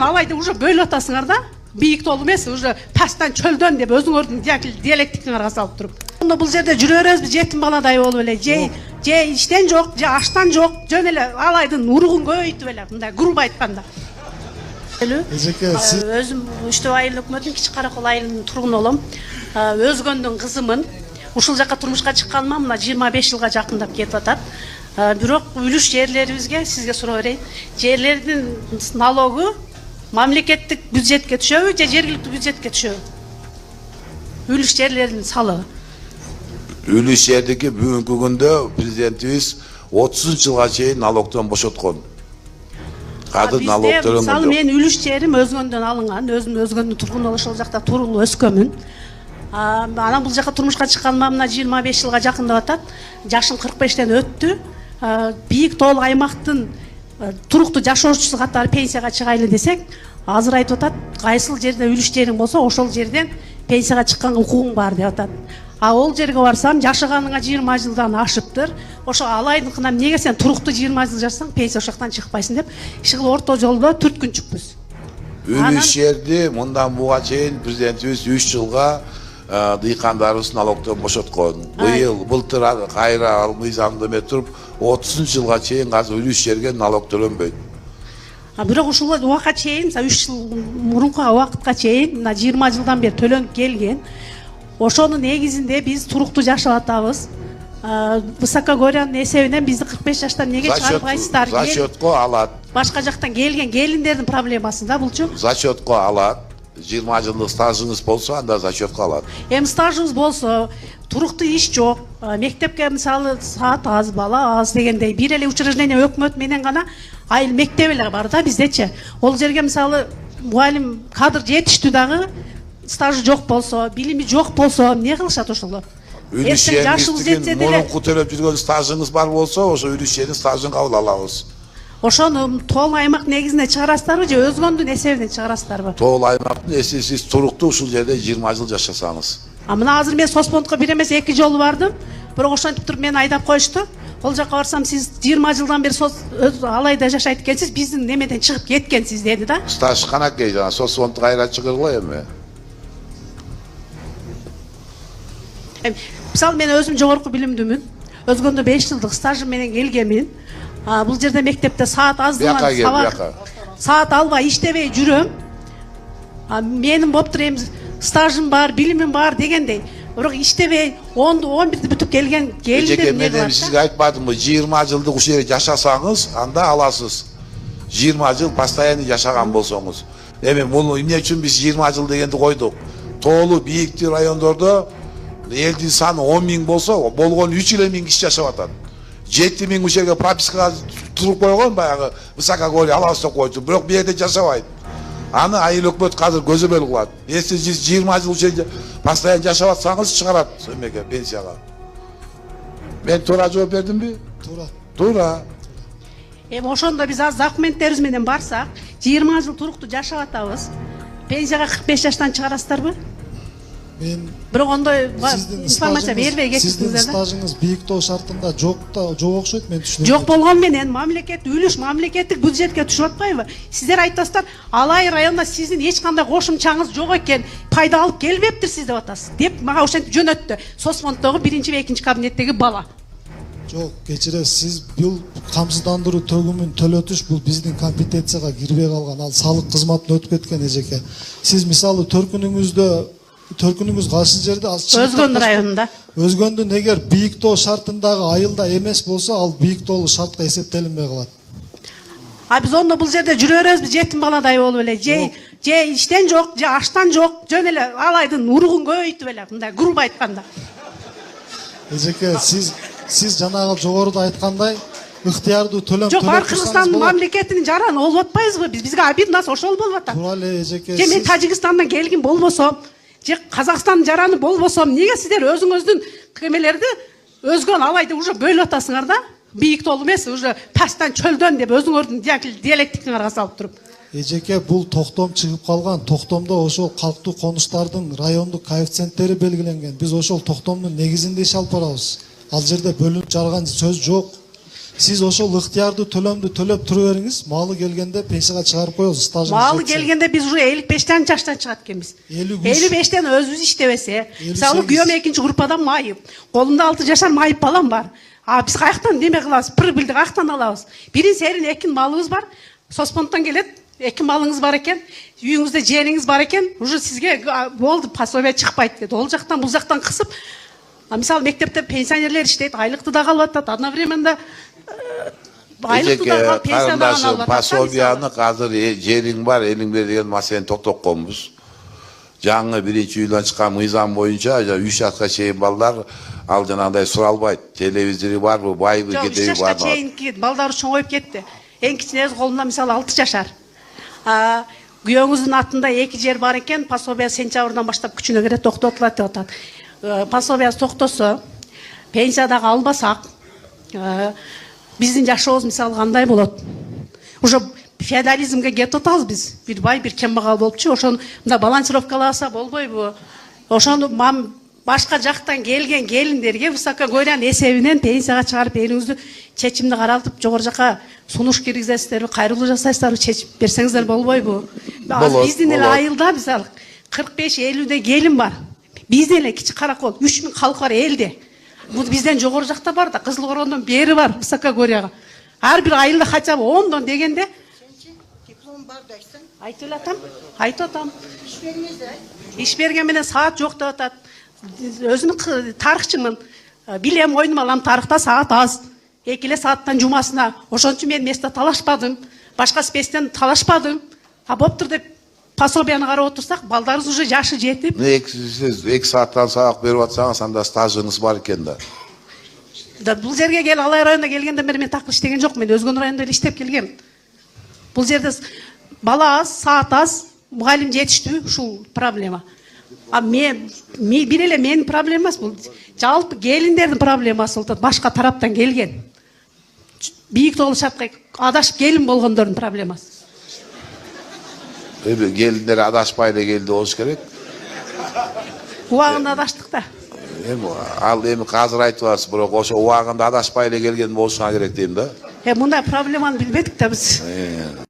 өзгөн алайды уже бөлүп атасыңар да. Бийик толу эмес, уже тастан чөлдөн деп өзүңөрдүн диалектикаңарга салып туруп. Онда бул жерде жүрө беребиз, жетим баладай болуп эле, же иштен жок, же аштан жок, жөн эле алайдын уругун көбөйтүп эле, мындай грубо айтканда. Эжеке, сиз өзүм Үчтөб айыл өкмөтүнүн Кичи Каракол айылынын тургуну болом. Өзгөндүн кызымын. Ушул жака турмушка чыкканыма мына 25 жылга жакындап кетип атат. Бирок үлүш жерлерибизге сизге суроо берейин. Жерлердин налогу мамлекеттик бюджетке түшөбү же жергиликтүү бюджетке түшөбү? Үлүш жерлердин салыгы. Үлүш жердики бүгүнкү күндө президентибиз 30 жылга чейин налогдон бошоткон. Кадыр налог төлөнгөн жок. Мисалы мен үлүш жерим өзгөндөн алынган, өзүм өзгөндүн тургуну ошол жакта турулуп өскөмүн. Анан бул жака турмушка чыкканыма мына 25 жылга жакындап атат. Жашым 45тен өттү. Бийик тоолуу аймактын туруктуу жашоочусу катары пенсияга чыгайлы десек, азыр айтып атат, кайсыл жерде үлүш жериң болсо, ошол жерден пенсияга чыкканга укугуң бар деп атат. Ол жерге барсам, жашаганыңа 20 жылдан ашыптыр. Ошо алайдыкына эмнеге сен туруктуу 20 жыл жашасаң, пенсия ошоктон чыкпайсың деп, иши орто жолдо түрткүнчүкпүз. Үлүш жерди мындан буга чейин президентибиз 3 жылга дыйкандарыбыз налогдон бошоткон. Былтыр кайра ал мыйзамды эме туруп 30 жылга чейин азыр үлүш жерге налог төлөнбөйт. Бирок ушул убакка чейин, 3 жыл мурунку убакытка чейин, мына 20 жылдан бери төлөнүп келген. Ошонун негизинде биз туруктуу жашап атабыз. Высокогорянын эсебинен бизди 45 жаштан неге чыгарбайсыздар? За счетко алат. Башка жактан келген келиндердин проблемасы да булчу. За счетко алат. 20 жылдык стажыңыз болсо, анда за счетко алат. Стажыңыз болсо, туруктуу иш жок. Мектепке мисалы саат аз, бала аз дегендей, бир эле учреждение өкмөт менен гана айыл мектеп эле бар да биздечи. Ол жерге мисалы мугалим кадр жетиштүү дагы стажы жок болсо, билими жок болсо, эмне кылышат ошолор? Үлүш жериңиздин мурунку төлөп жүргөн стажыңыз бар болсо, ошо үлүш жердин стажын кабыл алабыз. Ошону тоолуу аймак негизинде чыгарасыздарбы же өзгөндүн эсебинен чыгарасыздарбы? Тоолуу аймактын эсеби сиз туруктуу ушул жерде 20 жыл жашасаңыз. Мына азыр мен Соцфондко бир эмес 2 жолу бардым. Бирок ошентип туруп мени айдап коюшту. Ол жака барсам сиз 20 жылдан бери алайда жашайт экенсиз, биздин немеден чыгып кеткенсиз деди да. Стаж канакей жана Соцфонд кайра чыгыргыла эми. Мисалы мен өзүм жогорку билимдүүмүн. Өзгөндө 5 жылдык стажым менен келгенмин. Бул жерде мектепте саат аздыгынан саат албай иштебей жүрөм. Менин болуптур эми стажым бар, билимим бар дегендей. Бирок иштебей 10-11 бүтүп келген келиндер эмне кылат? Мен сизге айтпадымбы, 20 жылдык ушул жерде жашасаңыз, анда аласыз. 20 жыл постоянный жашаган болсоңуз. Эми муну эмне үчүн биз 20 жыл дегенди койдук? Тоолуу бийиктүү райондордо элдин саны 10 000 болсо, болгон 3 000 киши жашап атат. 7 000 ушул жерге пропискага туруп койгон, баягы высокогорье алабыз деп койчу, бирок бу жерде жашабайт. Аны айыл өкмөт азыр көзөмөл кылат. Эси сиз 20 жыл ушул жерде постоянно жашап атсаңыз, чыгарат эмеге, пенсияга. Мен туура жооп бердимби? Туура. Ошондо биз аз документтерибиз менен барсак, 20 жыл туруктуу жашап атабыз. Пенсияга 45 жаштан чыгарасыздарбы? Бирок ондой информация бербей кетиптиңиздер да. Сиздин стажыңыз бийиктөө шартында жок окшойт, мен түшүнөм. Жок болгон менен мамлекет үлүш мамлекеттик бюджетке түшүп атпайбы? Сиздер айтасыздар, Алай районунда сиздин эч кандай кошумчаңыз жок экен, пайда алып келбептирсиз деп атасыз. Деп мага ошентип жөнөттү. Соцфонддогу 1-чи ва 2-чи кабинеттеги бала. Жок, кечиресиз, сиз бул камсыздандыруу төгүмүн төлөтүш бул биздин компетенцияга кирбей калган, ал салык кызматына өтүп кеткен эжеке. Сиз мисалы төркүнүңүз кайсы жерде? Өзгөн районунда. Өзгөндүн эгер бийиктөө шартындагы айылда эмес болсо, ал бийиктөө шартка эсептелинбей калат. Биз ондо бул жерде жүрө беребиз, жетим баладай болуп эле, же иштен жок, же аштан жок, жөн эле алайдын уругун көбөйтүп эле, мындай грубо айтканда. Эжеке, сиз жанагы жогоруда айткандай ыктыярдуу төлөм жок, Кыргызстандын мамлекетинин жараны болуп атпайбызбы? Бизге обидно ошол болуп атат. Туура эле эжеке. Же мен Тажикстандан келгин болбосом, же Казакстандын жараны болбосом, эмнеге сиздер өзүңүздүн кемелерди өзгөн алайды уже бөлүп атасыңар да? Бийик толу эмес, уже тастан чөлдөн деп өзүңөрдүн диалектикаңарга салып туруп. Эжеке, бул токтом чыгып калган. Токтомдо ошол калктуу конуштардын райондук коэффициенттери белгиленген. Биз ошол токтомдун негизинде иш алып барабыз. Ал жерде бөлүнүп жарган сөз жок. Сиз ошол ыктыярдуу төлөмдү төлөп тура бериңиз, маалы келгенде пенсияга чыгарып коебуз. Стажыңыз Маалы жетсе. келгенде биз уже 55 жаштан чыгат экенбиз. 55 өзүбүз иштебесе, мисалы 58. күйөөм экинчи группадан майып, колумда 6 жашар майып балам бар. А биз каяктан неме кылабыз? Пыр билди каяктан алабыз? Бирин серин экин малыбыз бар. Соспонтон келет, эки малыңыз бар экен, үйүңүздө жээниңиз бар экен, уже сизге болду, пособие чыкпайт дейт. Ол жактан бул жактан кысып, мисалы мектепте пенсионерлер иштейт, айлыкты да алып атат, одновременно айлыкты да алып, пенсия да алып атат. Пособияны азыр жериң бар, элиң бер деген маселени токтоп койбуз. Жаңы биринчи үйдөн чыккан мыйзам боюнча 3 жашка чейин балдар ал жанагындай суралбайт. Телевизори барбы, байбы, Жок, 3 кедеби жашка барбы. чейинки балдары чоңоюп кетти. Эң кичинеси колунда мисалы 6 жашар. Күйөөңүздүн атында 2 жер бар экен, пособия сентябрдан баштап күчүнө кире, токтотулат деп атат. Пособия токтосо, пенсия дагы албасак, биздин жашообуз мисалы кандай болот? Уже феодализмге кетип атабыз биз. Бир бай, бир кембагал болупчу, ошону мында балансировкаласа болбойбу? Ошону башка жактан келген келиндерге высокогорьянын эсебинен пенсияга чыгарып элиңиздү чечимди каралтып жогору жака сунуш киргизесиздерби, кайрылуу жасайсыздарбы, чечип берсеңиздер болбойбу? Биздин эле айылда мисалы 45-50 келин бар. Бизден эле кичи каракол 3000 халкы бар элде. Бул бизден жогору жакта бар да, Кызыл Корондон бери бар высокогорьяга. Ар бир айылда хотя бы 10дон дегенде Диплом бар дайсың. айтып атам, айтып атам. Иш бериңиздер. Иш берген менен саат жок деп атат. Өзүм тарыхчымын. Билем, ойнум алам, тарыхта саат аз. 2 сааттан жумасына. Ошон үчүн мен место талашпадым. Башка спецтен талашпадым. А боптур деп пособияны карап отурсак, балдарыбыз уже жашы жетип. 2 сааттан сабак берип атсаңыз, анда стажыңыз бар экен да. Бул жерге кел, Алай районуна келгенден бери мен такыр иштеген жок. Мен өзгөн районда эле иштеп келгем. Бул жерде бала аз, саат аз, мугалим жетиштүү, ушул проблема. А бир эле менин проблема эмес, бул жалпы келиндердин проблемасы болот, башка тараптан келген. Бийик тоолуу шартка адашып келин болгондордун проблемасы. Келиндер адашпай эле келди болуш керек. Убагында адаштык да. Ал эми азыр айтып атасыз, бирок ошо убагында адашпай эле келген болушуна керек дейм да. Мындай проблеманы билбедик да биз.